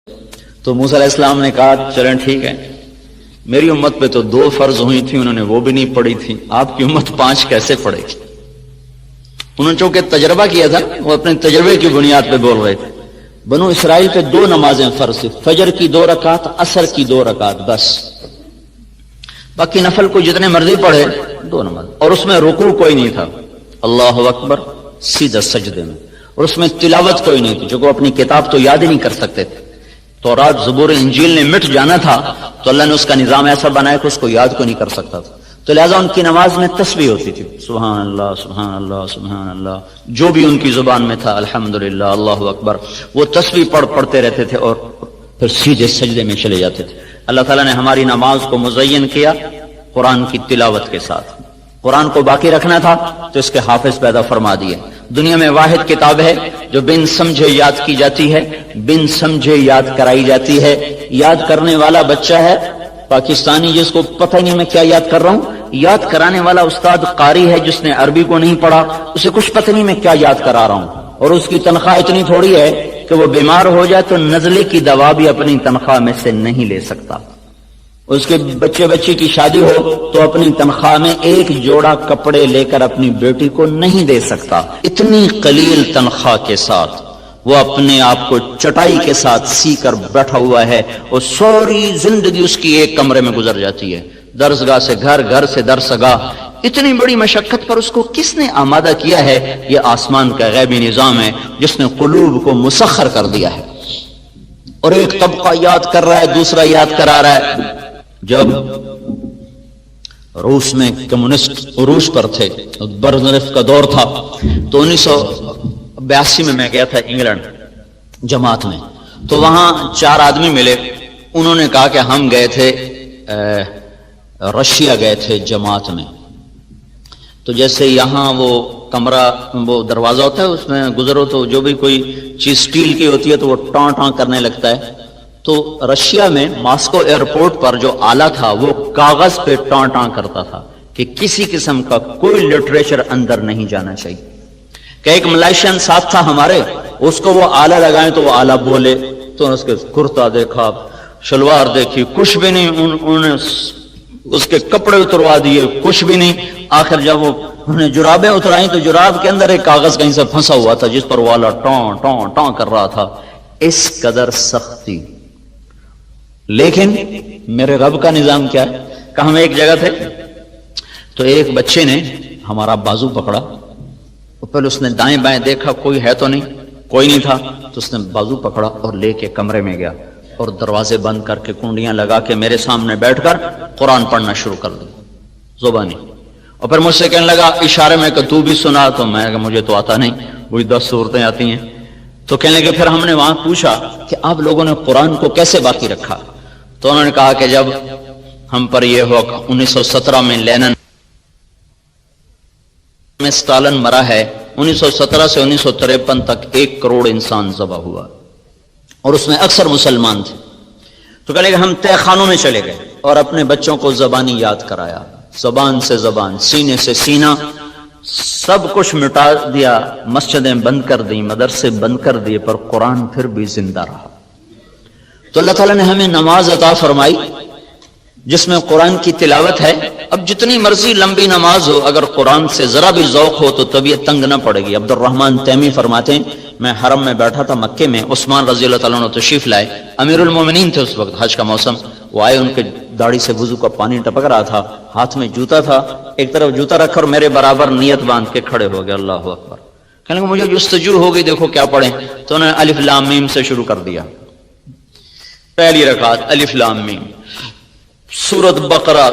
تو موسیٰ علیہ السلام نے کہا چلیں ٹھیک ہے، میری امت پہ تو 2 فرض ہوئی تھی، انہوں نے وہ بھی نہیں پڑھی تھی، آپ کی امت 5 کیسے پڑھے گی؟ انہوں نے چونکہ تجربہ کیا تھا، وہ اپنے تجربے کی بنیاد پہ بول رہے تھے۔ بنو اسرائیل پہ 2 نمازیں فرض تھی، فجر کی 2 رکعت، عصر کی 2 رکعت، بس باقی نفل کو جتنے مرضی پڑھے 2 نماز، اور اس میں رکوع کوئی نہیں تھا، اللہ اکبر سیدھا سجدے میں، اور اس میں تلاوت کوئی نہیں تھی، جو اپنی کتاب تو یاد ہی نہیں کر سکتے تھے، تورات زبور انجیل نے مٹ جانا تھا تو اللہ نے اس کا نظام ایسا بنایا کہ اس کو یاد کو نہیں کر سکتا تھا، تو لہٰذا ان کی نماز میں تسبیح ہوتی تھی، سبحان اللہ سبحان اللہ سبحان اللہ، جو بھی ان کی زبان میں تھا، الحمدللہ اللہ اکبر، وہ تسبیح پڑھتے رہتے تھے اور پھر سیدھے سجدے میں چلے جاتے تھے۔ اللہ تعالیٰ نے ہماری نماز کو مزین کیا قرآن کی تلاوت کے ساتھ۔ قرآن کو باقی رکھنا تھا تو اس کے حافظ پیدا فرما دیے۔ دنیا میں واحد کتاب ہے جو بن سمجھے یاد کی جاتی ہے، بن سمجھے یاد کرائی جاتی ہے۔ یاد کرنے والا بچہ ہے پاکستانی جس کو پتہ نہیں میں کیا یاد کر رہا ہوں، یاد کرانے والا استاد قاری ہے جس نے عربی کو نہیں پڑھا، اسے کچھ پتہ نہیں میں کیا یاد کرا رہا ہوں، اور اس کی تنخواہ اتنی تھوڑی ہے کہ وہ بیمار ہو جائے تو نزلے کی دوا بھی اپنی تنخواہ میں سے نہیں لے سکتا۔ اس کے بچے کی شادی ہو تو اپنی تنخواہ میں 1 جوڑا کپڑے لے کر اپنی بیٹی کو نہیں دے سکتا۔ اتنی قلیل تنخواہ کے ساتھ وہ اپنے آپ کو چٹائی کے ساتھ سی کر بیٹھا ہوا ہے، اور ساری زندگی اس کی ایک کمرے میں گزر جاتی ہے، درسگاہ سے گھر، گھر سے درسگاہ۔ اتنی بڑی مشقت پر اس کو کس نے آمادہ کیا ہے؟ یہ آسمان کا غیبی نظام ہے جس نے قلوب کو مسخر کر دیا ہے، اور ایک طبقہ یاد کر رہا ہے، دوسرا یاد کرا رہا ہے۔ جب روس میں کمیونسٹ عروج پر تھے، برزنف کا دور تھا، تو 1982 میں گیا تھا انگلینڈ جماعت میں، تو وہاں 4 آدمی ملے، انہوں نے کہا کہ ہم گئے تھے رشیا گئے تھے جماعت میں، تو جیسے یہاں وہ کمرہ، وہ دروازہ ہوتا ہے، اس میں گزرو تو جو بھی کوئی چیز سٹیل کی ہوتی ہے تو وہ ٹاں ٹاں کرنے لگتا ہے، تو رشیا میں ماسکو ایئرپورٹ پر جو آلہ تھا وہ کاغذ پہ ٹاں ٹاں کرتا تھا کہ کسی قسم کا کوئی لٹریچر اندر نہیں جانا چاہیے۔ کہ ایک ملائیشین ساتھ تھا ہمارے، اس کو وہ آلہ لگائیں تو وہ آلہ بولے، تو اس کے کرتا دیکھا، شلوار دیکھی، کچھ بھی نہیں، انہوں نے اس کے کپڑے اتروا دیے، کچھ بھی نہیں۔ آخر جب وہ انہوں نے جرابیں اترائیں تو جراب کے اندر ایک کاغذ کہیں سے پھنسا ہوا تھا جس پر وہ آلہ ٹاں ٹاں ٹاں کر رہا تھا۔ اس قدر سختی، لیکن میرے رب کا نظام کیا ہے کہ ہم ایک جگہ تھے تو ایک بچے نے ہمارا بازو پکڑا، پہلے اس نے دائیں بائیں دیکھا، کوئی ہے تو نہیں، کوئی نہیں تھا، تو اس نے بازو پکڑا اور لے کے کمرے میں گیا اور دروازے بند کر کے کنڈیاں لگا کے میرے سامنے بیٹھ کر قرآن پڑھنا شروع کر دی زبانی، اور پھر مجھ سے کہنے لگا اشارے میں کہ تو بھی سنا، تو میں کہ مجھے تو آتا نہیں، وہی 10 صورتیں آتی ہیں۔ تو کہنے لگے پھر ہم نے وہاں پوچھا کہ آپ لوگوں نے قرآن کو کیسے باقی رکھا؟ تو انہوں نے کہا کہ جب ہم پر یہ ہوا 1917 میں لینن میں اسٹالن مرا ہے، 1917 سے 1953 تک 1 کروڑ انسان ذبح ہوا، اور اس میں اکثر مسلمان تھے۔ تو کہنے لگے ہم تہ خانوں میں چلے گئے اور اپنے بچوں کو زبانی یاد کرایا، زبان سے زبان، سینے سے سینہ، سب کچھ مٹا دیا، مسجدیں بند کر دیں، مدرسے بند کر دیے، پر قرآن پھر بھی زندہ رہا۔ تو اللہ تعالیٰ نے ہمیں نماز عطا فرمائی جس میں قرآن کی تلاوت ہے۔ اب جتنی مرضی لمبی نماز ہو، اگر قرآن سے ذرا بھی ذوق ہو تو طبیعت تنگ نہ پڑے گی۔ عبد الرحمن تیمی فرماتے ہیں میں حرم میں بیٹھا تھا مکے میں، عثمان رضی اللہ تعالیٰ عنہ تشریف لائے، امیر المومنین تھے اس وقت، حج کا موسم، وہ آئے، ان کے داڑھی سے وضو کا پانی ٹپک رہا تھا، ہاتھ میں جوتا تھا، ایک طرف جوتا رکھ کر میرے برابر نیت باندھ کے کھڑے ہو گئے، اللہ اکبر۔ کہنے لگے مجھے جستجو ہو گئی، دیکھو کیا پڑھیں، تو انہوں نے الف لام میم سے شروع کر دیا۔ پہلی رکعت الف لام میم، سورت بقرہ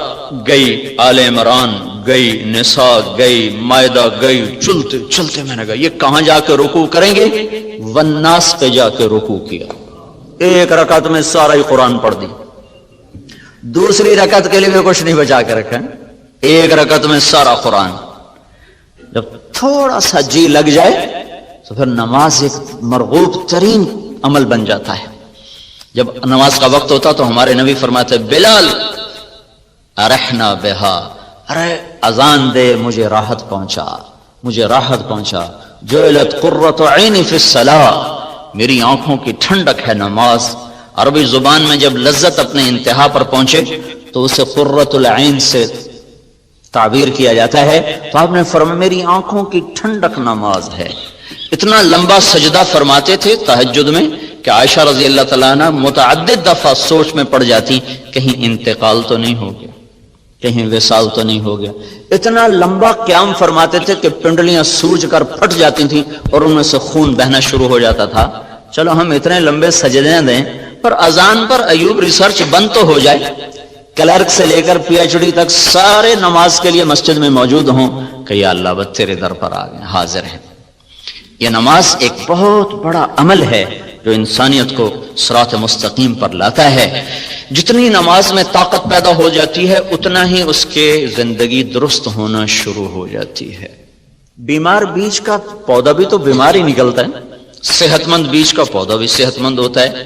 گئی، آل عمران گئی، نساء گئی، مائدہ گئی، چلتے چلتے میں نے کہا یہ کہاں جا کے رکوع کریں گے؟ والناس پہ جا کے رکوع کیا، ایک رکعت میں سارا ہی قرآن پڑھ دی۔ دوسری رکعت کے لیے بھی کچھ نہیں بچا کے رکھا، ایک رکعت میں سارا قرآن۔ جب تھوڑا سا جی لگ جائے تو پھر نماز ایک مرغوب ترین عمل بن جاتا ہے۔ جب نماز کا وقت ہوتا تو ہمارے نبی فرماتے بلال ارحنا بہا، ارے اذان دے، مجھے راحت پہنچا، مجھے راحت پہنچا۔ جعلت قرۃ عینی فی الصلاۃ، میری آنکھوں کی ٹھنڈک ہے نماز۔ عربی زبان میں جب لذت اپنے انتہا پر پہنچے تو اسے قرۃ العین سے تعبیر کیا جاتا ہے. تو آپ نے فرمایا میری آنکھوں کی ٹھنڈک نماز ہے. اتنا لمبا سجدہ فرماتے تھے تہجد میں کہ عائشہ رضی اللہ تعالیٰ عنہ متعدد دفعہ سوچ میں پڑ جاتی کہیں انتقال تو نہیں ہو گیا, کہیں وصال تو نہیں ہو گیا. اتنا لمبا قیام فرماتے تھے کہ پنڈلیاں سوج کر پھٹ جاتی تھیں اور ان میں سے خون بہنا شروع ہو جاتا تھا. چلو ہم اتنے لمبے سجدے دیں پر اذان پر ایوب ریسرچ بند تو ہو جائے, کلرک سے لے کر پی ایچ ڈی تک سارے نماز کے لیے مسجد میں موجود ہوں کہ یا اللہ بس تیرے در پر آ گئے, حاضر ہیں. یہ نماز ایک بہت بڑا عمل ہے جو انسانیت کو صراط مستقیم پر لاتا ہے. جتنی نماز میں طاقت پیدا ہو جاتی ہے اتنا ہی اس کے زندگی درست ہونا شروع ہو جاتی ہے. بیمار بیج کا پودا بھی تو بیمار ہی نکلتا ہے, صحت مند بیج کا پودا بھی صحت مند ہوتا ہے.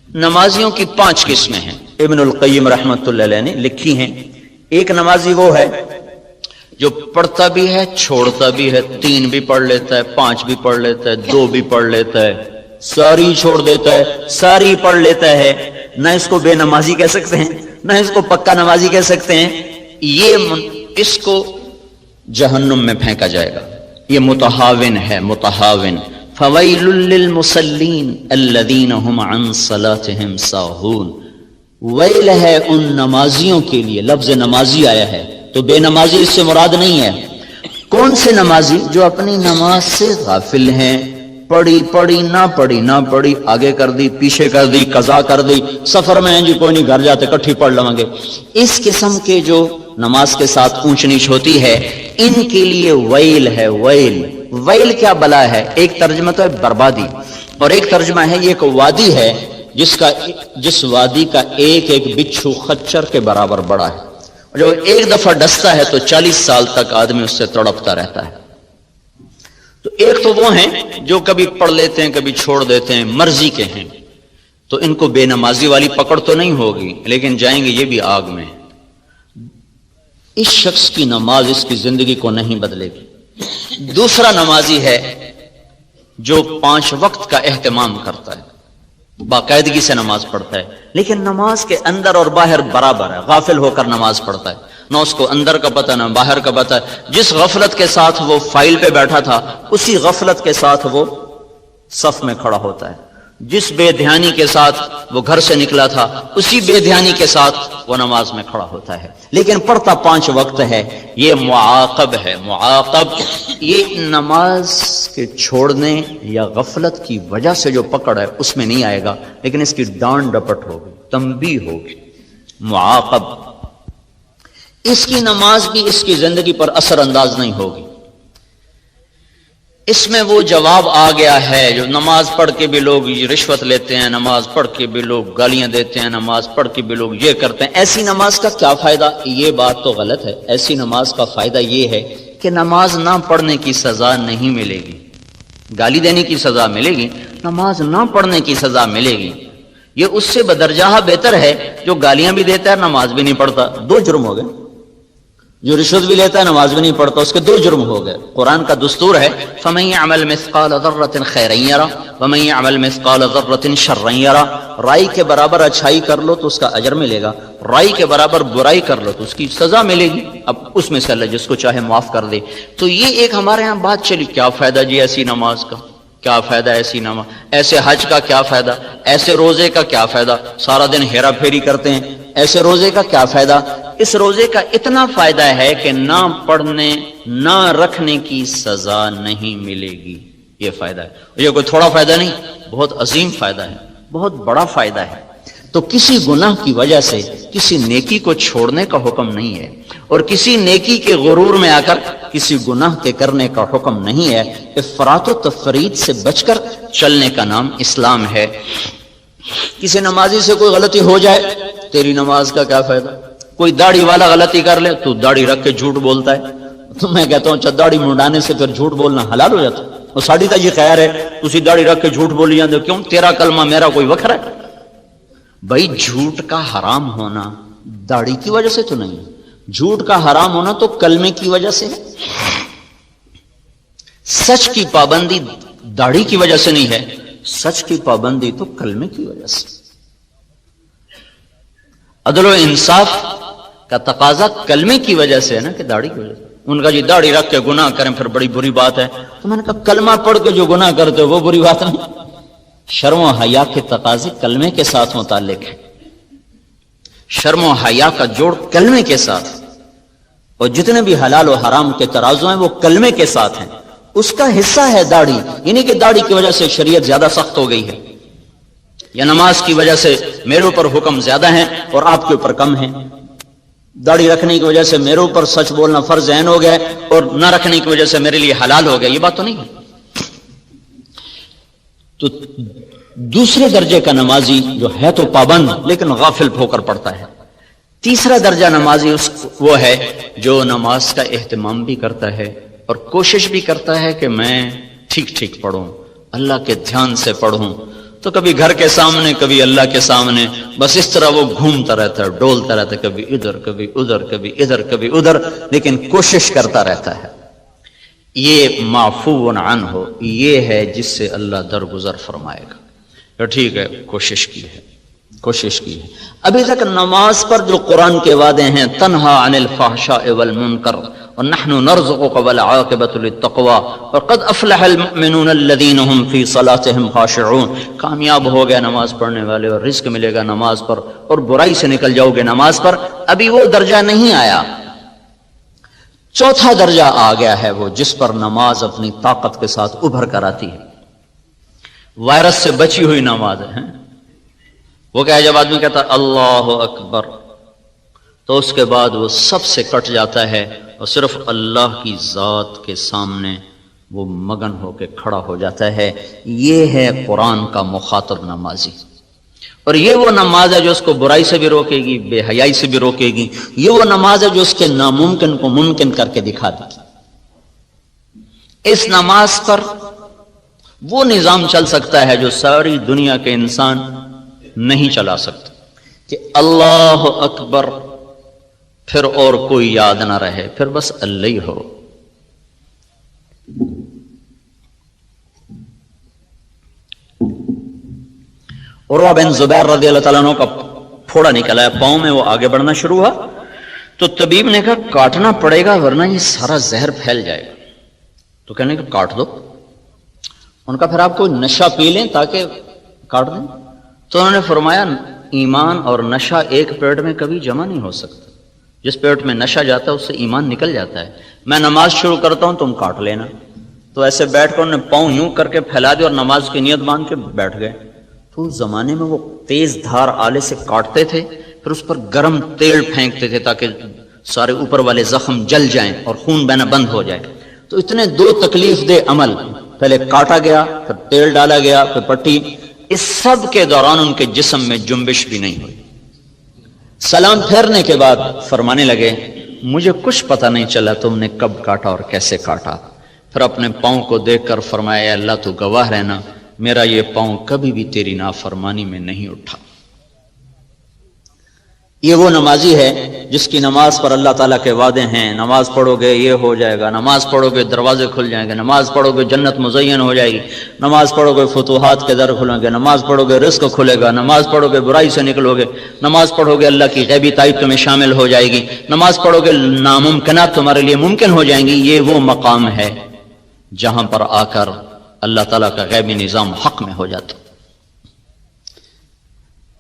نمازیوں کی 5 قسمیں ہیں, ابن القیم رحمۃ اللہ علیہ نے لکھی ہیں. ایک نمازی وہ ہے جو پڑھتا بھی ہے چھوڑتا بھی ہے, 3 بھی پڑھ لیتا ہے, 5 بھی پڑھ لیتا ہے, 2 بھی پڑھ لیتا ہے, ساری چھوڑ دیتا ہے, ساری پڑھ لیتا ہے. نہ اس کو بے نمازی کہہ سکتے ہیں نہ اس کو پکا نمازی کہہ سکتے ہیں. اس کو جہنم میں پھینکا جائے گا. یہ متہاون ہے, متہاون. فویل للمصلین الذین هم عن صلاتهم ساہون. ویل ہے ان نمازیوں کے لیے, لفظ نمازی آیا ہے تو بے نمازی اس سے مراد نہیں ہے. کون سے نمازی؟ جو اپنی نماز سے غافل ہیں, پڑھی نہ پڑھی, آگے کر دی پیچھے کر دی, قضا کر دی, سفر میں ہیں جی کوئی نہیں گھر جاتے کٹھی پڑھ لیں گے. اس قسم کے جو نماز کے ساتھ اونچ نیچ ہوتی ہے ان کے لیے ویل ہے. ویل کیا بلا ہے؟ ایک ترجمہ تو ہے بربادی اور ایک ترجمہ ہے یہ ایک وادی ہے جس وادی کا ایک ایک بچھو خچر کے برابر بڑا ہے. جو ایک دفعہ ڈستا ہے تو 40 سال تک آدمی اس سے تڑپتا رہتا ہے. تو ایک تو وہ ہیں جو کبھی پڑھ لیتے ہیں کبھی چھوڑ دیتے ہیں, مرضی کے ہیں, تو ان کو بے نمازی والی پکڑ تو نہیں ہوگی لیکن جائیں گے یہ بھی آگ میں. اس شخص کی نماز اس کی زندگی کو نہیں بدلے گی. دوسرا نمازی ہے جو 5 وقت کا اہتمام کرتا ہے, باقاعدگی سے نماز پڑھتا ہے لیکن نماز کے اندر اور باہر برابر ہے, غافل ہو کر نماز پڑھتا ہے, نہ اس کو اندر کا پتہ نہ باہر کا پتہ. جس غفلت کے ساتھ وہ فائل پہ بیٹھا تھا اسی غفلت کے ساتھ وہ صف میں کھڑا ہوتا ہے. جس بے دھیانی کے ساتھ وہ گھر سے نکلا تھا اسی بے دھیانی کے ساتھ وہ نماز میں کھڑا ہوتا ہے لیکن پڑھتا 5 وقت ہے. یہ معاقب ہے, معاقب. یہ نماز کے چھوڑنے یا غفلت کی وجہ سے جو پکڑ ہے اس میں نہیں آئے گا لیکن اس کی ڈانٹ ڈپٹ ہوگی, تنبیہ ہوگی. معاقب. اس کی نماز بھی اس کی زندگی پر اثر انداز نہیں ہوگی. اس میں وہ جواب آ گیا ہے جو نماز پڑھ کے بھی لوگ رشوت لیتے ہیں, نماز پڑھ کے بھی لوگ گالیاں دیتے ہیں, نماز پڑھ کے بھی لوگ یہ کرتے ہیں. ایسی نماز کا کیا فائدہ؟ یہ بات تو غلط ہے. ایسی نماز کا فائدہ یہ ہے کہ نماز نہ پڑھنے کی سزا نہیں ملے گی. گالی دینے کی سزا ملے گی, نماز نہ پڑھنے کی سزا ملے گی. یہ اس سے بدرجہ بہتر ہے جو گالیاں بھی دیتا ہے نماز بھی نہیں پڑھتا. 2 جرم ہو گئے. جو رشوت بھی لیتا ہے نماز بھی نہیں پڑھتا, اس کے 2 جرم ہو گئے. قرآن کا دستور ہے فَمَن يَعْمَلْ مِثْقَالَ ذَرَّةٍ خَيْرًا يَرَهُ وَمَن يَعْمَلْ مِثْقَالَ ذَرَّةٍ شَرًّا يَرَهُ. رائی کے برابر اچھائی کر لو تو اس کا اجر ملے گا, رائی کے برابر برائی کر لو تو اس کی سزا ملے گی. اب اس میں سے اللہ جس کو چاہے معاف کر دے. تو یہ ایک ہمارے ہاں بات چلی, کیا فائدہ جی ایسی نماز کا, کیا فائدہ ایسی نماز, ایسے حج کا کیا فائدہ, ایسے روزے کا کیا فائدہ, سارا دن ہیرا پھیری کرتے ہیں, ایسے روزے کا کیا فائدہ. اس روزے کا اتنا فائدہ ہے کہ نہ پڑھنے نہ رکھنے کی سزا نہیں ملے گی. یہ فائدہ ہے. یہ کوئی تھوڑا فائدہ نہیں, بہت عظیم فائدہ ہے, بہت بڑا فائدہ ہے. تو کسی گناہ کی وجہ سے کسی نیکی کو چھوڑنے کا حکم نہیں ہے اور کسی نیکی کے غرور میں آ کر کسی گناہ کے کرنے کا حکم نہیں ہے. افراط و تفرید سے بچ کر چلنے کا نام اسلام ہے. کسی نمازی سے کوئی غلطی ہو جائے, تیری نماز کا کیا فائدہ. کوئی داڑھی والا غلطی کر لے تو داڑھی رکھ کے جھوٹ بولتا ہے, تو میں کہتا ہوں داڑھی منڈانے سے پھر جھوٹ بولنا حلال ہو جاتا. اور ساڑی تا جی خیر ہے تسی داڑھی رکھ کے جھوٹ بولی جاندے ہو, کیوں تیرا کلمہ میرا کوئی وکھرا ہے. بھائی جھوٹ کا حرام ہونا داڑھی کی وجہ سے تو نہیں, جھوٹ کا حرام ہونا تو کلمے کی وجہ سے ہے. سچ کی پابندی داڑھی کی وجہ سے نہیں ہے, سچ کی پابندی تو کلمے کی وجہ سے. عدل و انصاف کا تقاضا کلمے کی وجہ سے ہے نا، کہ داڑھی کی وجہ سے. ان کا جی داڑھی رکھ کے گناہ کریں پھر بڑی بری بات ہے. تو میں نے کہا کلمہ پڑھ کے جو گناہ کرتے ہو وہ بری بات نہیں. شرم و حیا کے تقاضے کلمے کے ساتھ متعلق ہے. شرم و حیا کا جوڑ کلمے کے ساتھ، اور جتنے بھی حلال و حرام کے ترازو ہیں وہ کلمے کے ساتھ ہیں. اس کا حصہ ہے داڑھی، یعنی کہ داڑھی کی وجہ سے شریعت زیادہ سخت ہو گئی ہے، یا نماز کی وجہ سے میرے اوپر حکم زیادہ ہیں اور آپ کے اوپر کم ہیں. داڑھی رکھنے کی وجہ سے میرے اوپر سچ بولنا فرض عین ہو گیا اور نہ رکھنے کی وجہ سے میرے لیے حلال ہو گیا. یہ بات تو نہیں ہے. تو دوسرے درجے کا نمازی جو ہے تو پابند لیکن غافل ہو کر پڑتا ہے. تیسرا درجہ نمازی وہ ہے جو نماز کا اہتمام بھی کرتا ہے اور کوشش بھی کرتا ہے کہ میں ٹھیک ٹھیک پڑھوں، اللہ کے دھیان سے پڑھوں. تو کبھی گھر کے سامنے کبھی اللہ کے سامنے، بس اس طرح وہ گھومتا رہتا ہے، ڈولتا رہتا ہے، کبھی ادھر کبھی ادھر کبھی ادھر کبھی ادھر، لیکن کوشش کرتا رہتا ہے. یہ معفو عنہ، یہ ہے جس سے اللہ درگزر فرمائے گا. تو ٹھیک ہے، کوشش کی ہے. ابھی تک نماز پر جو قرآن کے وعدے ہیں، تنہا عن الفحشاء والمنکر ونحن نرزقك والعاقبۃ للتقوى وقد افلح المؤمنون الذين هم في صلاتهم خاشعون. کامیاب ہو گیا نماز پڑھنے والے، اور رزق ملے گا نماز پر، اور برائی سے نکل جاؤ گے نماز پر. ابھی وہ درجہ نہیں آیا. چوتھا درجہ آ گیا ہے، وہ جس پر نماز اپنی طاقت کے ساتھ ابھر کر آتی ہے. وائرس سے بچی ہوئی نماز ہے. وہ کیا ہے، جب آدمی کہتا ہے اللہ اکبر تو اس کے بعد وہ سب سے کٹ جاتا ہے اور صرف اللہ کی ذات کے سامنے وہ مگن ہو کے کھڑا ہو جاتا ہے. یہ ہے قرآن کا مخاطب نمازی. اور یہ وہ نماز ہے جو اس کو برائی سے بھی روکے گی، بے حیائی سے بھی روکے گی. یہ وہ نماز ہے جو اس کے ناممکن کو ممکن کر کے دکھا دے گی. اس نماز پر وہ نظام چل سکتا ہے جو ساری دنیا کے انسان نہیں چلا سکتا، کہ اللہ اکبر پھر اور کوئی یاد نہ رہے، پھر بس اللہ ہی ہو. عروہ بن زبیر رضی اللہ تعالیٰ عنہ کا پھوڑا نکلا ہے پاؤں میں، وہ آگے بڑھنا شروع ہوا تو طبیب نے کہا کاٹنا پڑے گا ورنہ یہ سارا زہر پھیل جائے گا. تو کہنے کہ کاٹ دو. ان کا پھر آپ کو نشہ پی لیں تاکہ کاٹ دیں. تو انہوں نے فرمایا ایمان اور نشہ ایک پیٹ میں کبھی جمع نہیں ہو سکتا. جس پیٹ میں نشہ جاتا ہے اس سے ایمان نکل جاتا ہے. میں نماز شروع کرتا ہوں تم کاٹ لینا. تو ایسے بیٹھ کر انہوں نے پاؤں یوں کر کے پھیلا دیا اور نماز کی نیت باندھ کے بیٹھ گئے. تو اس زمانے میں وہ تیز دھار آلے سے کاٹتے تھے، پھر اس پر گرم تیل پھینکتے تھے تاکہ سارے اوپر والے زخم جل جائیں اور خون بہنا بند ہو جائے. تو اتنے دو تکلیف دہ عمل، پہلے کاٹا گیا، پھر تیل ڈالا گیا، پھر پٹی. اس سب کے دوران ان کے جسم میں جنبش بھی نہیں ہوئی. سلام پھیرنے کے بعد فرمانے لگے مجھے کچھ پتہ نہیں چلا تم نے کب کاٹا اور کیسے کاٹا. پھر اپنے پاؤں کو دیکھ کر فرمایا اللہ تو گواہ رہنا میرا یہ پاؤں کبھی بھی تیری نافرمانی میں نہیں اٹھا. یہ وہ نمازی ہے جس کی نماز پر اللہ تعالیٰ کے وعدے ہیں، نماز پڑھو گے یہ ہو جائے گا، نماز پڑھو گے دروازے کھل جائیں گے، نماز پڑھو گے جنت مزین ہو جائے گی، نماز پڑھو گے فتوحات کے در کھلیں گے، نماز پڑھو گے رزق کھلے گا، نماز پڑھو گے برائی سے نکلو گے، نماز پڑھو گے اللہ کی غیبی تائید تمہیں شامل ہو جائے گی، نماز پڑھو گے ناممکنات تمہارے لیے ممکن ہو جائیں گی. یہ وہ مقام ہے جہاں پر آ کر اللہ تعالیٰ کا غیبی نظام حق میں ہو جاتا.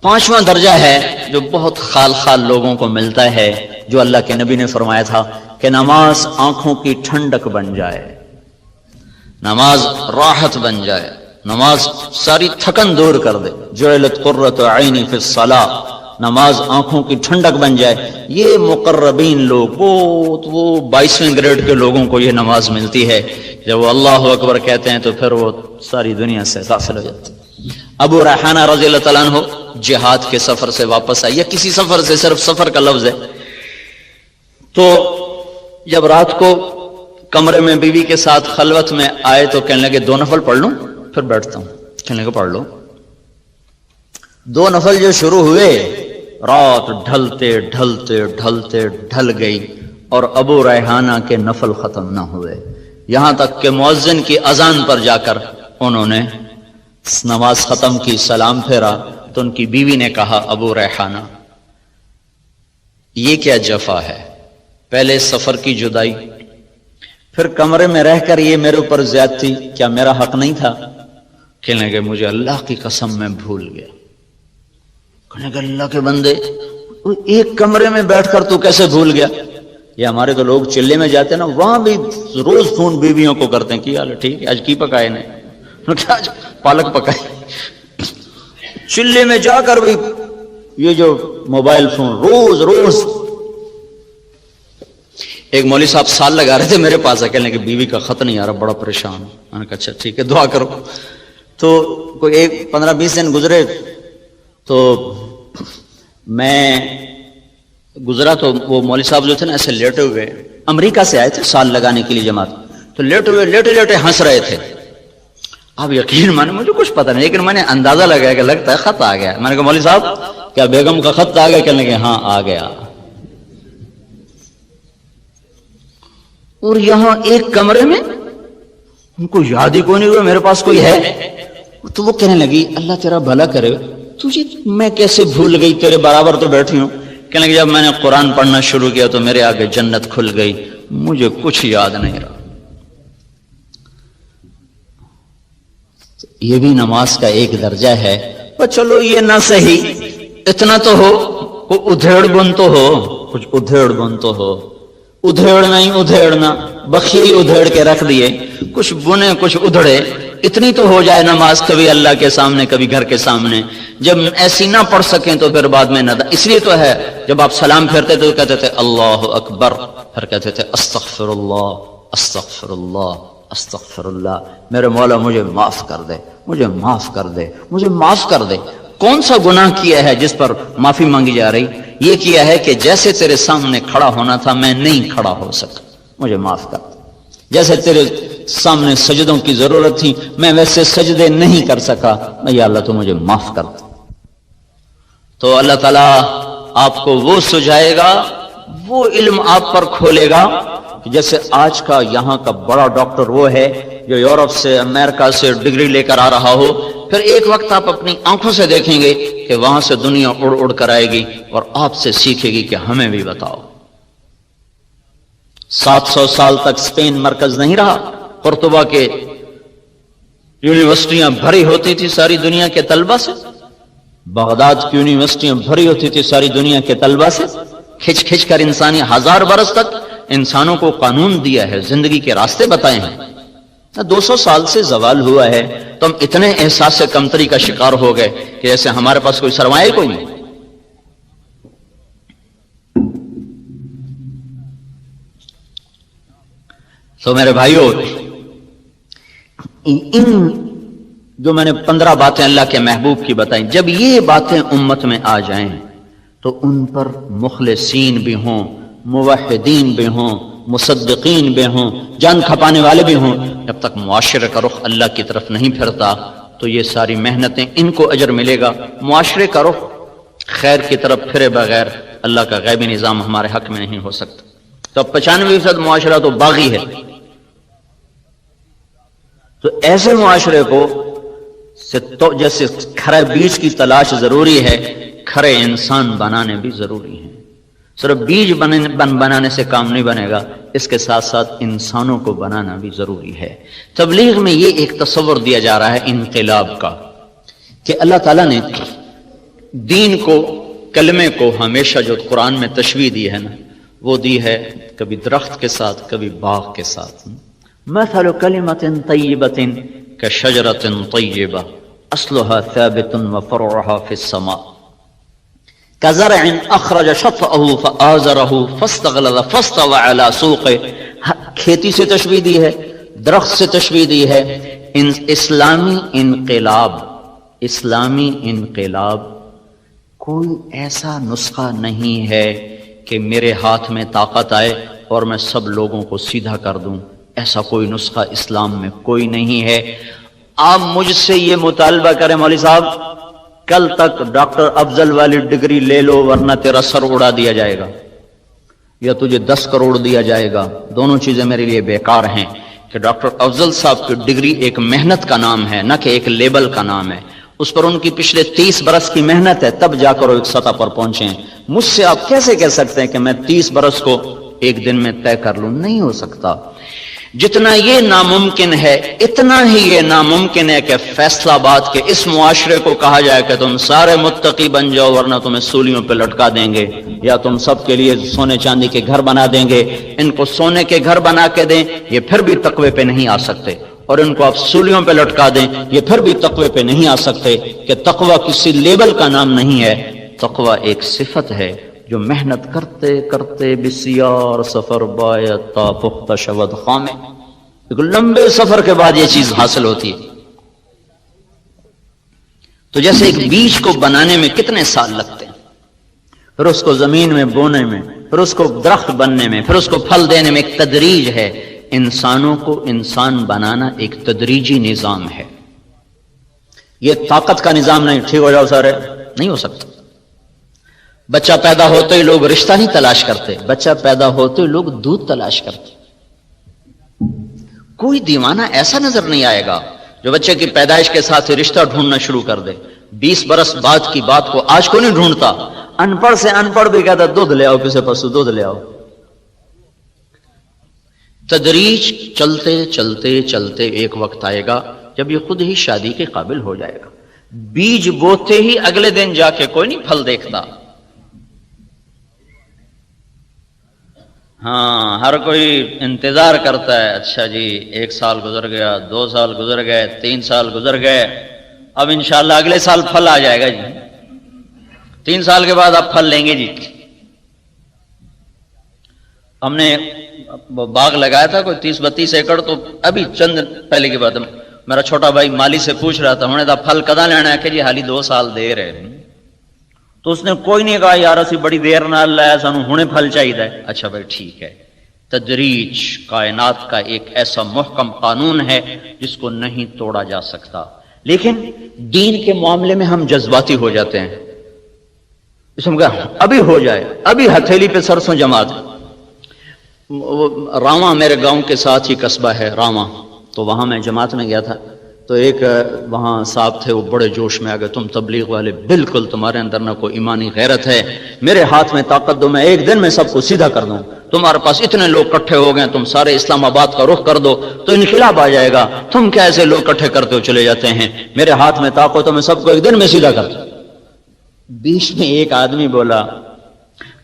پانچواں درجہ ہے جو بہت خال خال لوگوں کو ملتا ہے، جو اللہ کے نبی نے فرمایا تھا کہ نماز آنکھوں کی ٹھنڈک بن جائے، نماز راحت بن جائے، نماز ساری تھکن دور کر دے. جعلت قرۃ عینی فی الصلاۃ، نماز آنکھوں کی ٹھنڈک بن جائے. یہ مقربین لوگ، وہ 22ویں گریڈ کے لوگوں کو یہ نماز ملتی ہے. جب وہ اللہ اکبر کہتے ہیں تو پھر وہ ساری دنیا سے غافل ہو جاتے ہیں. ابو ریحانہ رضی اللہ تعالیٰ عنہ جہاد کے سفر سے واپس آئے، یا کسی سفر سے، صرف سفر کا لفظ ہے. تو جب رات کو کمرے میں بیوی کے ساتھ خلوت میں آئے تو کہنے لگے 2 نفل پڑھ لوں پھر بیٹھتا ہوں. کہنے لگے پڑھ لو. 2 نفل جو شروع ہوئے، رات ڈھلتے ڈھلتے ڈھلتے ڈھل گئی اور ابو ریحانہ کے نفل ختم نہ ہوئے، یہاں تک کہ مؤذن کی اذان پر جا کر انہوں نے نماز ختم کی، سلام پھیرا تو ان کی بیوی نے کہا ابو ریحانہ یہ کیا جفا ہے؟ پہلے سفر کی جدائی، پھر کمرے میں رہ کر یہ میرے اوپر زیادتی، کیا میرا حق نہیں تھا؟ کہنے لگے مجھے اللہ کی قسم میں بھول گیا۔ کہنے لگے اللہ کے بندے ایک کمرے میں بیٹھ کر تو کیسے بھول گیا؟ یہ ہمارے تو لوگ چلے میں جاتے ہیں نا، وہاں بھی روز فون بیویوں کو کرتے ہیں، کیا حال ہے؟ ٹھیک ہے، آج کی پکائے نے؟ آج پالک پکائے۔ چلے میں جا کر بھی یہ جو موبائل فون روز۔ ایک مولوی صاحب سال لگا رہے تھے میرے پاس، کہنے کہ بیوی کا خط نہیں آ رہا، بڑا پریشان ہوں۔ میں نے کہا اچھا ٹھیک ہے، دعا کرو۔ تو کوئی 15-20 دن گزرے تو میں گزرا تو وہ مولوی صاحب جو تھے نا ایسے لیٹے ہوئے، امریکہ سے آئے تھے سال لگانے کے لیے جماعت، تو لیٹے ہنس رہے تھے۔ اب یقین مانے مجھے کچھ پتہ نہیں، لیکن میں نے اندازہ لگایا کہ لگتا ہے خط آ گیا۔ میں نے کہا مولوی صاحب کیا بیگم کا خط آ گیا؟ کہنے لگے ہاں آ گیا۔ اور یہاں ایک کمرے میں ان کو یاد ہی کوئی نہیں ہوا میرے پاس کوئی ہے۔ تو وہ کہنے لگی اللہ تیرا بھلا کرے، تجھے میں کیسے بھول گئی، تیرے برابر تو بیٹھی ہوں۔ کہنے لگے جب میں نے قرآن پڑھنا شروع کیا تو میرے آگے جنت کھل گئی، مجھے کچھ یاد نہیں رہا۔ یہ بھی نماز کا ایک درجہ ہے۔ پر چلو یہ نہ صحیح، اتنا تو ہو، کوئی ادھیڑ بن تو ہو، کچھ ادھیڑ بن تو ہو۔ ادھیڑنا بخیل ادھیڑ کے رکھ دیے، کچھ بنے کچھ ادھڑے، اتنی تو ہو جائے نماز، کبھی اللہ کے سامنے کبھی گھر کے سامنے۔ جب ایسی نہ پڑھ سکیں تو پھر بعد میں نہ، اس لیے تو ہے جب آپ سلام پھیرتے تو کہتے تھے اللہ اکبر، پھر کہتے تھے استغفر اللہ استغفر اللہ استغفر اللہ، میرے مولا مجھے معاف کر دے، مجھے معاف کر دے، مجھے معاف کر دے۔ کون سا گناہ کیا ہے جس پر معافی مانگی جا رہی؟ یہ کیا ہے کہ جیسے تیرے سامنے کھڑا ہونا تھا میں نہیں کھڑا ہو سکا، مجھے معاف کر دے۔ جیسے تیرے سامنے سجدوں کی ضرورت تھی میں ویسے سجدے نہیں کر سکا، یا اللہ تو مجھے معاف کر دے۔ تو اللہ تعالیٰ آپ کو وہ سجائے گا، وہ علم آپ پر کھولے گا کہ جیسے آج کا یہاں کا بڑا ڈاکٹر وہ ہے جو یورپ سے امریکہ سے ڈگری لے کر آ رہا ہو، پھر ایک وقت آپ اپنی آنکھوں سے دیکھیں گے کہ وہاں سے دنیا اڑ اڑ کر آئے گی اور آپ سے سیکھے گی کہ ہمیں بھی بتاؤ۔ 700 سال تک اسپین مرکز نہیں رہا، قرطبہ کے یونیورسٹیاں بھری ہوتی تھی ساری دنیا کے طلبہ سے، بغداد کی یونیورسٹیاں بھری ہوتی تھی ساری دنیا کے طلبہ سے، کھچ کھچ کر انسانی 1000 برس تک انسانوں کو قانون دیا ہے، زندگی کے راستے بتائے ہیں۔ 200 سال سے زوال ہوا ہے تو ہم اتنے احساس سے کمتری کا شکار ہو گئے کہ جیسے ہمارے پاس کوئی سرمایہ کوئی نہیں۔ تو میرے بھائیوں، ان جو میں نے 15 باتیں اللہ کے محبوب کی بتائیں، جب یہ باتیں امت میں آ جائیں تو ان پر مخلصین بھی ہوں، موحدین بھی ہوں، مصدقین بھی ہوں، جان کھپانے والے بھی ہوں، جب تک معاشرے کا رخ اللہ کی طرف نہیں پھرتا تو یہ ساری محنتیں ان کو اجر ملے گا۔ معاشرے کا رخ خیر کی طرف پھرے بغیر اللہ کا غیبی نظام ہمارے حق میں نہیں ہو سکتا۔ تو اب 95% معاشرہ تو باغی ہے، تو ایسے معاشرے کو جیسے کھرے بیج کی تلاش ضروری ہے، کھرے انسان بنانے بھی ضروری ہیں۔ صرف بیج بنانے سے کام نہیں بنے گا، اس کے ساتھ ساتھ انسانوں کو بنانا بھی ضروری ہے۔ تبلیغ میں یہ ایک تصور دیا جا رہا ہے انقلاب کا، کہ اللہ تعالیٰ نے دین کو، کلمے کو ہمیشہ جو قرآن میں تشبیہ دی ہے نا، وہ دی ہے کبھی درخت کے ساتھ کبھی باغ کے ساتھ۔ مثل کلمۃ طیبۃ کشجرۃ طیبہ اصلها ثابت وفرعها فی السماء كزرع اخرج شطأه فآزره فاستغلظ فاستوى على سوقه۔ کھیتی سے تشبیہ دی ہے، درخت سے تشبیہ دی ہے۔ اسلامی انقلاب کوئی ایسا نسخہ نہیں ہے کہ میرے ہاتھ میں طاقت آئے اور میں سب لوگوں کو سیدھا کر دوں، ایسا کوئی نسخہ اسلام میں کوئی نہیں ہے۔ آپ مجھ سے یہ مطالبہ کریں مولوی صاحب کل تک ڈاکٹر افضل والی ڈگری لے لو ورنہ تیرا سر اڑا دیا جائے گا، یا تجھے 10 کروڑ دیا جائے گا، دونوں چیزیں میرے لیے بیکار ہیں۔ کہ ڈاکٹر افضل صاحب کی ڈگری ایک محنت کا نام ہے، نہ کہ ایک لیبل کا نام ہے، اس پر ان کی پچھلے 30 برس کی محنت ہے، تب جا کر وہ ایک سطح پر پہنچے ہیں۔ مجھ سے آپ کیسے کہہ سکتے ہیں کہ میں 30 برس کو ایک دن میں طے کر لوں؟ نہیں ہو سکتا۔ جتنا یہ ناممکن ہے اتنا ہی یہ ناممکن ہے کہ فیصلہ آباد کے اس معاشرے کو کہا جائے کہ تم سارے متقی بن جاؤ ورنہ تمہیں سولیوں پہ لٹکا دیں گے، یا تم سب کے لیے سونے چاندی کے گھر بنا دیں گے۔ ان کو سونے کے گھر بنا کے دیں، یہ پھر بھی تقوی پہ نہیں آ سکتے، اور ان کو آپ سولیوں پہ لٹکا دیں، یہ پھر بھی تقوی پہ نہیں آ سکتے، کہ تقوی کسی لیبل کا نام نہیں ہے، تقوی ایک صفت ہے جو محنت کرتے کرتے بسیار سفر باید تا پخت شود خامے، ایک لمبے سفر کے بعد یہ چیز حاصل ہوتی ہے۔ تو جیسے ایک بیج کو بنانے میں کتنے سال لگتے ہیں، پھر اس کو زمین میں بونے میں، پھر اس کو درخت بننے میں، پھر اس کو پھل دینے میں، ایک تدریج ہے۔ انسانوں کو انسان بنانا ایک تدریجی نظام ہے، یہ طاقت کا نظام نہیں، ٹھیک ہو جاؤ سارے، نہیں ہو سکتا۔ بچہ پیدا ہوتے ہی لوگ رشتہ نہیں تلاش کرتے، بچہ پیدا ہوتے ہی لوگ دودھ تلاش کرتے۔ کوئی دیوانہ ایسا نظر نہیں آئے گا جو بچے کی پیدائش کے ساتھ ہی رشتہ ڈھونڈنا شروع کر دے۔ 20 برس بعد کی بات کو آج کو نہیں ڈھونڈتا، ان پڑھ سے ان پڑھ بھی کہتا دودھ لے آؤ، کسی پاس دودھ لے آؤ۔ تدریج چلتے چلتے چلتے ایک وقت آئے گا جب یہ خود ہی شادی کے قابل ہو جائے گا۔ بیج بوتے ہی اگلے دن جا کے کوئی نہیں پھل دیکھتا، ہاں ہر کوئی انتظار کرتا ہے، اچھا جی 1 سال گزر گیا، 2 سال گزر گئے، 3 سال گزر گئے، اب انشاءاللہ اگلے سال پھل آ جائے گا جی، 3 سال کے بعد آپ پھل لیں گے جی۔ ہم نے باغ لگایا تھا کوئی 30-32 ایکڑ، تو ابھی چند پہلے کی بات ہے، میرا چھوٹا بھائی مالی سے پوچھ رہا تھا، ہم نے کہا پھل کدا لینا ہے کہ جی حالی 2 سال دیر ہے، تو اس نے کوئی نہیں کہا یار اسی بڑی دیر نال لایا سانو ہنے پھل چاہیے۔ اچھا بھائی ٹھیک ہے، تدریج کائنات کا ایک ایسا محکم قانون ہے جس کو نہیں توڑا جا سکتا، لیکن دین کے معاملے میں ہم جذباتی ہو جاتے ہیں، اس میں کہا ابھی ہو جائے، ابھی ہتھیلی پہ سرسوں جما دیں۔ راواں میرے گاؤں کے ساتھ ہی قصبہ ہے راواں، تو وہاں میں جماعت میں گیا تھا، تو ایک وہاں صاحب تھے، وہ بڑے جوش میں آ گئے، تم تبلیغ والے بالکل تمہارے اندر نہ کوئی ایمانی غیرت ہے، میرے ہاتھ میں طاقت دو، میں ایک دن میں سب کو سیدھا کر دوں، تمہارے پاس اتنے لوگ اکٹھے ہو گئے، تم سارے اسلام آباد کا رخ کر دو تو انقلاب آ جائے گا، تم کیا ایسے لوگ اکٹھے کرتے ہو چلے جاتے ہیں، میرے ہاتھ میں طاقت تو میں سب کو ایک دن میں سیدھا کر دوں۔ بیچ میں ایک آدمی بولا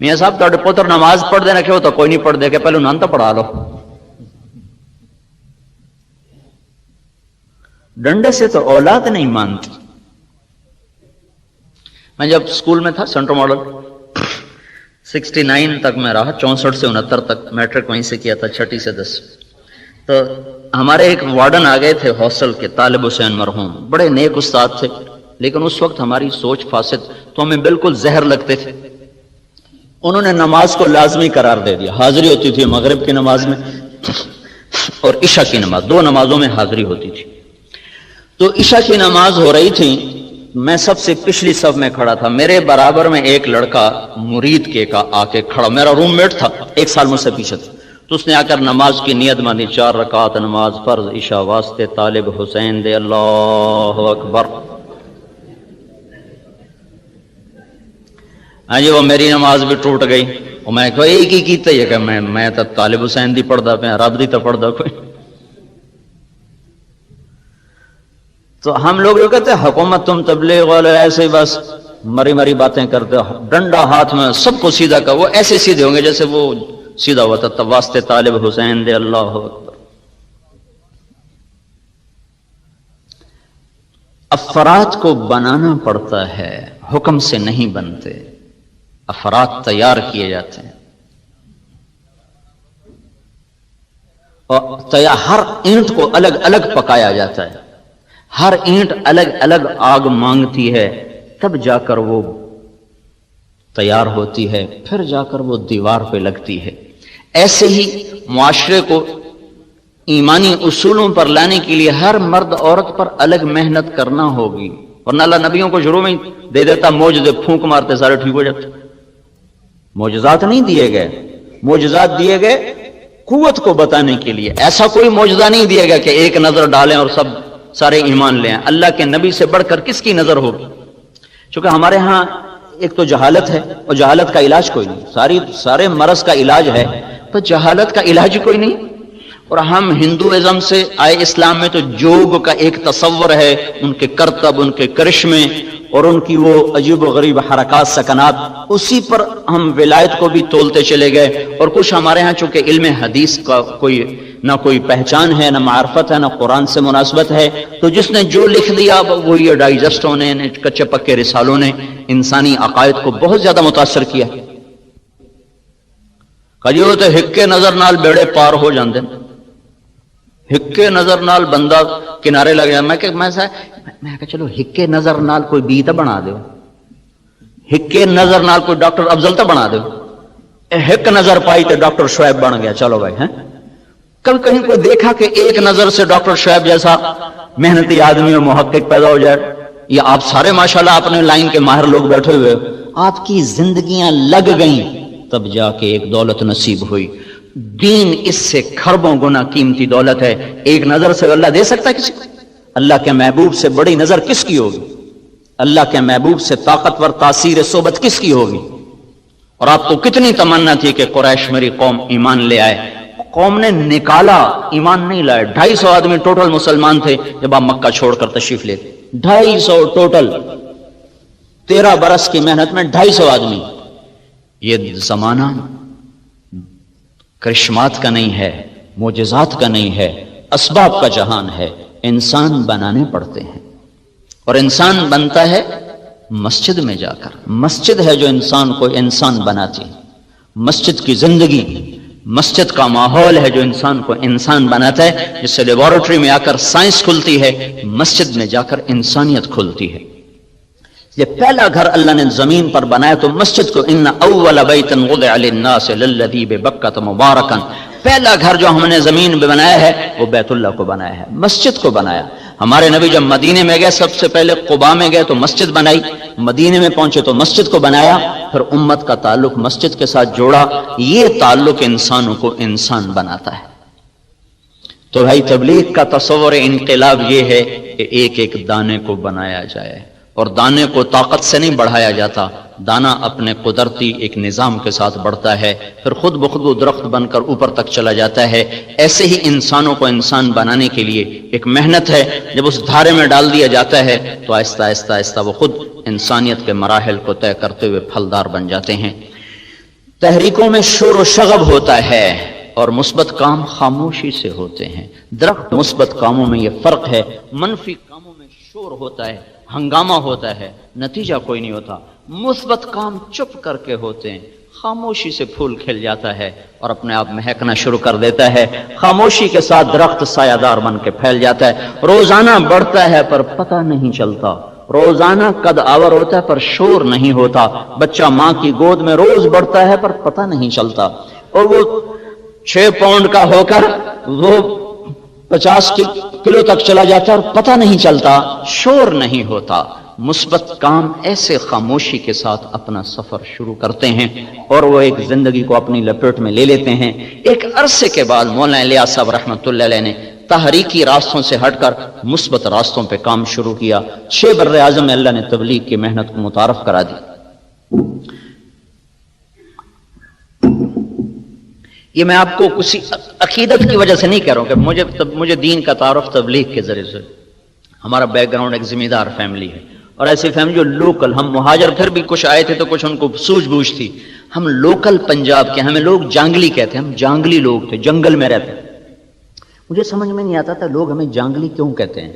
میاں صاحب تھوڑے پتر نماز پڑھ دینا، کہ وہ تو کوئی نہیں پڑھ دے کہ پہلے انہوں نے تو پڑھا لو، ڈنڈے سے تو اولاد نہیں مانتی۔ میں جب اسکول میں تھا سینٹرل ماڈل 69 تک میں رہا، 64 سے 69 تک میٹرک وہیں سے کیا تھا، 6 سے 10، تو ہمارے ایک وارڈن آ گئے تھے ہاسٹل کے، طالب حسین مرحوم، بڑے نیک استاد تھے، لیکن اس وقت ہماری سوچ فاسد، تو ہمیں بالکل زہر لگتے تھے۔ انہوں نے نماز کو لازمی قرار دے دیا، حاضری ہوتی تھی مغرب کی نماز میں اور عشاء کی نماز، 2 نمازوں میں حاضری ہوتی تھی۔ تو عشاء کی نماز ہو رہی تھی، میں سب سے پچھلی صف میں کھڑا تھا، میرے برابر میں ایک لڑکا مرید کے کا آ کے کھڑا، میرا روم میٹ تھا، 1 سال مجھ سے پیچھے تھا، تو اس نے آ کر نماز کی نیت باندھی، 4 رکعت نماز فرض عشاء واسطے طالب حسین دے، اللہ اکبر۔ ہاں جی، وہ میری نماز بھی ٹوٹ گئی، اور میں کہا ایک ہی کیتا ہے کہ میں تو طالب حسین دی پڑھدا پیا، رب دی تو پڑھدا کوئی۔ تو ہم لوگ جو کہتے ہیں حکومت تم تبلیغ والے ایسے ہی بس مری مری باتیں کرتے ہو، ڈنڈا ہاتھ میں سب کو سیدھا کر، وہ ایسے سیدھے ہوں گے جیسے وہ سیدھا ہوا تھا، واسطے طالب حسین دے، اللہ اکبر۔ افراد کو بنانا پڑتا ہے، حکم سے نہیں بنتے، افراد تیار کیے جاتے ہیں، اور ہر اینٹ کو الگ الگ پکایا جاتا ہے، ہر اینٹ الگ الگ آگ مانگتی ہے، تب جا کر وہ تیار ہوتی ہے، پھر جا کر وہ دیوار پہ لگتی ہے۔ ایسے ہی معاشرے کو ایمانی اصولوں پر لانے کے لیے ہر مرد عورت پر الگ محنت کرنا ہوگی، ورنہ اللہ نبیوں کو شروع میں دے دیتا معجزے، پھونک مارتے سارے ٹھیک ہو جاتے۔ معجزات نہیں دیے گئے، معجزات دیے گئے قوت کو بتانے کے لیے، ایسا کوئی معجزہ نہیں دیا گیا کہ ایک نظر ڈالیں اور سب سارے ایمان لے آئیں۔ اللہ کے نبی سے بڑھ کر کس کی نظر ہوگی؟ چونکہ ہمارے ہاں ایک تو جہالت ہے، اور جہالت کا علاج کوئی نہیں، سارے مرض کا علاج ہے، تو جہالت کا علاج کوئی نہیں۔ اور ہم ہندوازم سے آئے اسلام میں تو یوگ کا ایک تصور ہے، ان کے کرتب، ان کے کرشمے اور ان کی وہ عجیب و غریب حرکات سکنات، اسی پر ہم ولایت کو بھی تولتے چلے گئے۔ اور کچھ ہمارے ہاں چونکہ علم حدیث کا نہ کوئی پہچان ہے، نہ معرفت ہے، نہ قرآن سے مناسبت ہے، تو جس نے جو لکھ دیا وہ یہ ڈائجسٹوں نے، کچے پکے رسالوں نے انسانی عقائد کو بہت زیادہ متاثر کیا۔ کہجی وہ تو ہکے نظر نال بیڑے پار ہو جاندے، ہکے نظر نال بندہ کنارے لگ جائے۔ میں کہ چلو ہکے نظر نال کوئی بی تو بنا دو، ہکے نظر نال کوئی ڈاکٹر افضل تو بنا دو، ہک نظر پائی تو ڈاکٹر شعیب بن گیا، چلو بھائی۔ ہیں کبھی کہیں کوئی دیکھا کہ ایک نظر سے ڈاکٹر شعیب جیسا محنتی آدمی اور محقق پیدا ہو جائے؟ یا آپ سارے ماشاءاللہ اپنے لائن کے ماہر لوگ بیٹھے ہوئے، آپ کی زندگیاں لگ گئیں تب جا کے ایک دولت نصیب ہوئی۔ دین اس سے کھربوں گنا قیمتی دولت ہے، ایک نظر سے اللہ دے سکتا ہے کسی کو؟ اللہ کے محبوب سے بڑی نظر کس کی ہوگی؟ اللہ کے محبوب سے طاقتور تاثیر صحبت کس کی ہوگی؟ اور آپ کو کتنی تمنا تھی کہ قریش میری قوم ایمان لے آئے، قوم نے نکالا، ایمان نہیں لائے۔ 250 آدمی ٹوٹل مسلمان تھے جب آپ مکہ چھوڑ کر تشریف لے تھے، 250 ٹوٹل، 13 برس کی محنت میں 250 آدمی۔ یہ زمانہ کرشمات کا نہیں ہے، معجزات کا نہیں ہے، اسباب کا جہان ہے، انسان بنانے پڑتے ہیں، اور انسان بنتا ہے مسجد میں جا کر۔ مسجد ہے جو انسان کو انسان بناتی ہے، مسجد کی زندگی، مسجد کا ماحول ہے جو انسان کو انسان بناتا ہے، جس سے لیبارٹری میں آ کر سائنس کھلتی ہے، مسجد میں جا کر انسانیت کھلتی ہے۔ یہ پہلا گھر اللہ نے زمین پر بنایا تو مسجد کو، ان اول بیت وضع للناس للذی ببکۃ مبارکا، پہلا گھر جو ہم نے زمین پہ بنایا ہے وہ بیت اللہ کو بنایا ہے، مسجد کو بنایا۔ ہمارے نبی جب مدینے میں گئے سب سے پہلے قباء میں گئے تو مسجد بنائی، مدینے میں پہنچے تو مسجد کو بنایا، پھر امت کا تعلق مسجد کے ساتھ جوڑا۔ یہ تعلق انسانوں کو انسان بناتا ہے۔ تو بھائی تبلیغ کا تصور انقلاب یہ ہے کہ ایک ایک دانے کو بنایا جائے، اور دانے کو طاقت سے نہیں بڑھایا جاتا، دانا اپنے قدرتی ایک نظام کے ساتھ بڑھتا ہے، پھر خود بخود وہ درخت بن کر اوپر تک چلا جاتا ہے۔ ایسے ہی انسانوں کو انسان بنانے کے لیے ایک محنت ہے، جب اس دھارے میں ڈال دیا جاتا ہے تو آہستہ آہستہ آہستہ وہ خود انسانیت کے مراحل کو طے کرتے ہوئے پھلدار بن جاتے ہیں۔ تحریکوں میں شور و شغب ہوتا ہے اور مثبت کام خاموشی سے ہوتے ہیں۔ درخت مثبت کاموں میں یہ فرق ہے، منفی کاموں میں شور ہوتا ہے، ہنگامہ ہوتا ہے، نتیجہ کوئی نہیں ہوتا۔ مثبت کام چپ کر کے ہوتے ہیں، خاموشی سے پھول کھل جاتا ہے اور اپنے آپ مہکنا شروع کر دیتا ہے۔ خاموشی کے ساتھ درخت سایہ دار بن کے پھیل جاتا ہے، روزانہ بڑھتا ہے پر پتہ نہیں چلتا، روزانہ قد آور ہوتا ہے پر شور نہیں ہوتا۔ بچہ ماں کی گود میں روز بڑھتا ہے پر پتہ نہیں چلتا، اور وہ 6 پاؤنڈ کا ہو کر وہ 50 کلو تک چلا جاتا ہے اور پتہ نہیں چلتا، شور نہیں ہوتا۔ مثبت کام ایسے خاموشی کے ساتھ اپنا سفر شروع کرتے ہیں اور وہ ایک زندگی کو اپنی لپیٹ میں لے لیتے ہیں۔ ایک عرصے کے بعد مولانا الیاس صاحب رحمۃ اللہ علیہ نے تحریکی راستوں سے ہٹ کر مثبت راستوں پہ کام شروع کیا۔ 6 بر اعظم میں اللہ نے تبلیغ کی محنت کو متعارف کرا دی۔ یہ میں آپ کو کسی عقیدت کی وجہ سے نہیں کہہ رہا ہوں کہ مجھے دین کا تعارف تبلیغ کے ذریعے سے۔ ہمارا بیک گراؤنڈ ایک ذمہ دار فیملی ہے، اور ایسی فیملی جو لوکل، ہم مہاجر پھر بھی کچھ آئے تھے تو کچھ ان کو سوجھ بوجھ تھی، ہم لوکل پنجاب کے، ہمیں لوگ جانگلی کہتے ہیں، ہم جانگلی لوگ تھے، جنگل میں رہتے۔ مجھے سمجھ میں نہیں آتا تھا لوگ ہمیں جانگلی کیوں کہتے ہیں،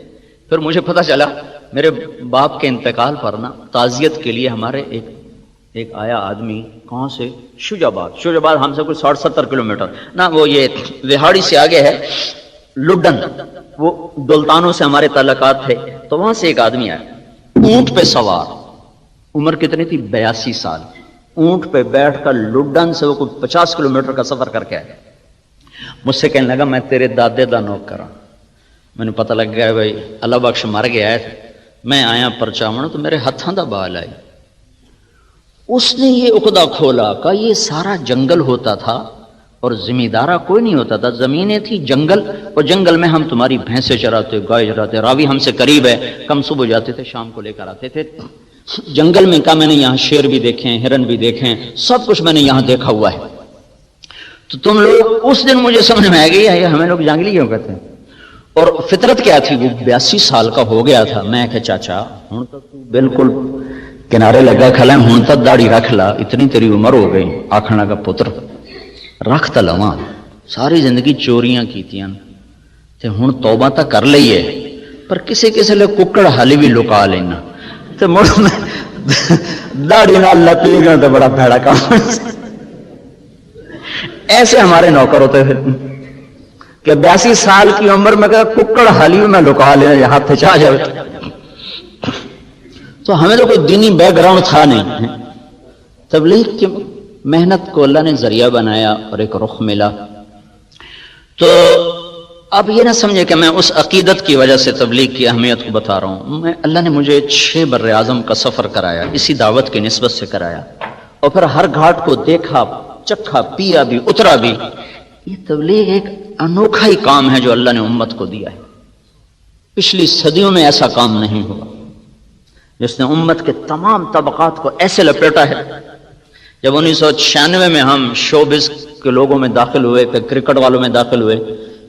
پھر مجھے پتہ چلا میرے باپ کے انتقال پر نا تعزیت کے لیے ہمارے ایک آیا آدمی، کہاں سے؟ شوج آباد ہم سے کوئی 60-70 کلومیٹر نا، وہ یہ وہاڑی سے آگے ہے لڈن، وہ دلتانوں سے ہمارے تعلقات تھے، تو وہاں سے ایک آدمی آیا اونٹ پہ سوار، عمر کتنی تھی؟ 82 سال، اونٹ پہ بیٹھ کر لڈن سے وہ کوئی 50 کلومیٹر کا سفر کر کے آیا۔ مجھ سے کہنے لگا میں تیرے دادے دا نوکر ہوں۔ میں نے پتہ لگ گیا بھائی اللہ بخش مر گیا ہے، میں آیا پرچاون تو میرے ہاتھاں دا بال آئی۔ اس نے یہ عقدہ کھولا کہ یہ سارا جنگل ہوتا تھا اور زمیندارہ کوئی نہیں ہوتا تھا، زمینیں تھی، جنگل، اور جنگل میں ہم تمہاری بھینسیں چراتے، گائے چراتے، راوی ہم سے قریب ہے، کم صبح جاتے تھے شام کو لے کر آتے تھے جنگل میں۔ کہا میں نے یہاں شیر بھی دیکھے ہیں، ہرن بھی دیکھے ہیں، سب کچھ میں نے یہاں دیکھا ہوا ہے۔ تو تم لوگ، اس دن مجھے سمجھ میں آ گئی ہے ہمیں لوگ جنگلی کیوں کہتے ہیں۔ اور فطرت کیا تھی، وہ 82 سال کا ہو گیا تھا۔ میں کہ چاچا ہوں تو بالکل کنارے لگا کھلا، ہوں تو داڑھی رکھ لا، اتنی تیری عمر ہو گئی۔ آکھنا کا پتر رکھ تا لواں، ساری زندگی چوریاں کیتیاں تے ہن توبہ تا کر لئیے، پر کسے کسے لے ککڑ حالی بھی لکا لینا تے مڑ میں داڑھی نال لپی گیا تے بڑا بھڑا کام۔ ایسے ہمارے نوکر ہوتے تھے کہ 82 سال کی عمر میں کہا ککڑ حالی میں لکا لینا، یہ ہاتھ چاہ جائے۔ تو ہمیں تو کوئی دینی بیک گراؤنڈ تھا نہیں۔ تبلیغ کی محنت کو اللہ نے ذریعہ بنایا اور ایک رخ ملا۔ تو اب یہ نہ سمجھے کہ میں اس عقیدت کی وجہ سے تبلیغ کی اہمیت کو بتا رہا ہوں۔ اللہ نے مجھے 6 بر اعظم کا سفر کرایا، اسی دعوت کی نسبت سے کرایا، اور پھر ہر گھاٹ کو دیکھا، چکھا، پیا بھی، اترا بھی۔ یہ تبلیغ ایک انوکھا ہی کام ہے جو اللہ نے امت کو دیا ہے۔ پچھلی صدیوں میں ایسا کام نہیں ہوا جس نے امت کے تمام طبقات کو ایسے لپیٹا ہے۔ جب 1996 میں ہم شوبز کے لوگوں میں داخل ہوئے، کرکٹ والوں میں داخل ہوئے،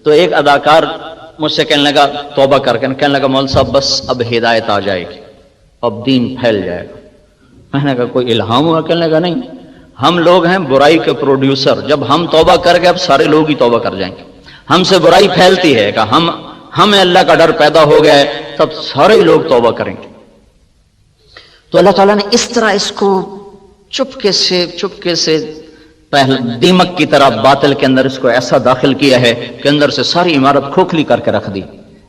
تو ایک اداکار مجھ سے کہنے لگا، توبہ کر کے کہنے لگا مول صاحب بس اب ہدایت آ جائے گی، اب دین پھیل جائے گا۔ میں نے کہا کوئی الہام ہوا؟ کہنے لگا نہیں، ہم لوگ ہیں برائی کے پروڈیوسر، جب ہم توبہ کر گئے اب سارے لوگ ہی توبہ کر جائیں گے، ہم سے برائی پھیلتی ہے کہ ہمیں اللہ کا ڈر پیدا ہو گیا ہے، تب سارے لوگ توبہ کریں گے۔ تو اللہ تعالیٰ نے اس طرح اس کو چپکے سے دیمک کی طرح باطل کے اندر اس کو ایسا داخل کیا ہے کہ اندر سے ساری عمارت کھوکھلی کر کے رکھ دی۔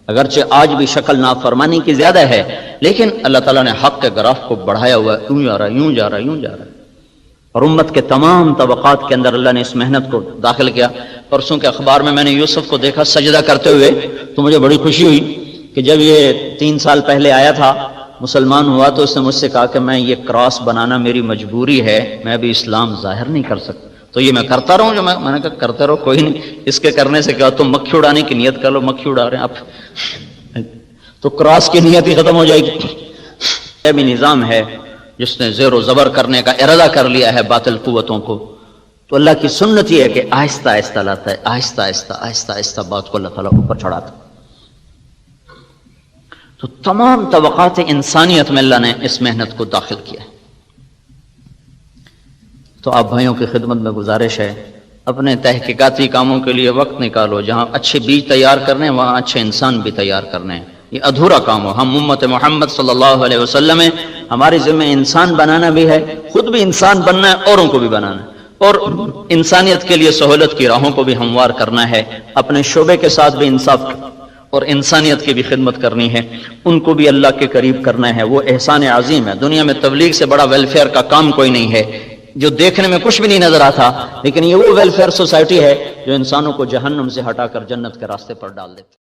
اگرچہ آج بھی شکل نافرمانی کی زیادہ ہے، لیکن اللہ تعالیٰ نے حق کے گراف کو بڑھایا ہوا ہے، یوں جا رہا ہے، یوں جا رہا ہے، یوں جا رہا ہے۔ اور امت کے تمام طبقات کے اندر اللہ نے اس محنت کو داخل کیا۔ پرسوں کے اخبار میں نے یوسف کو دیکھا سجدہ کرتے ہوئے، تو مجھے بڑی خوشی ہوئی کہ جب یہ 3 سال پہلے آیا تھا، مسلمان ہوا، تو اس نے مجھ سے کہا کہ میں یہ کراس بنانا میری مجبوری ہے، میں ابھی اسلام ظاہر نہیں کر سکتا، تو یہ میں کرتا رہوں۔ جو میں نے کہا کرتے رہو، کوئی نہیں، اس کے کرنے سے کیا، تم مکھی اڑانے کی نیت کر لو، مکھی اڑا رہے ہیں آپ، تو کراس کی نیت ہی ختم ہو جائے گی۔ یہ بھی نظام ہے جس نے زیر و زبر کرنے کا ارادہ کر لیا ہے باطل قوتوں کو، تو اللہ کی سنت یہ ہے کہ آہستہ آہستہ لاتا ہے، آہستہ آہستہ بات کو اللہ تعالیٰ اوپر چڑھاتا ہے۔ تو تمام طبقات انسانیت میں اللہ نے اس محنت کو داخل کیا ہے۔ تو آپ بھائیوں کی خدمت میں گزارش ہے، اپنے تحقیقاتی کاموں کے لیے وقت نکالو، جہاں اچھے بیج تیار کرنے وہاں اچھے انسان بھی تیار کرنے ہیں۔ یہ ادھورا کام ہو، ہم امت محمد صلی اللہ علیہ وسلم ہیں، ہماری ذمہ انسان بنانا بھی ہے، خود بھی انسان بننا ہے، اوروں کو بھی بنانا ہے، اور انسانیت کے لیے سہولت کی راہوں کو بھی ہموار کرنا ہے، اپنے شعبے کے ساتھ بھی انصاف اور انسانیت کی بھی خدمت کرنی ہے، ان کو بھی اللہ کے قریب کرنا ہے۔ وہ احسان عظیم ہے، دنیا میں تبلیغ سے بڑا ویلفیئر کا کام کوئی نہیں ہے، جو دیکھنے میں کچھ بھی نہیں نظر آتا، لیکن یہ وہ ویلفیئر سوسائٹی ہے جو انسانوں کو جہنم سے ہٹا کر جنت کے راستے پر ڈال دیتی ہے۔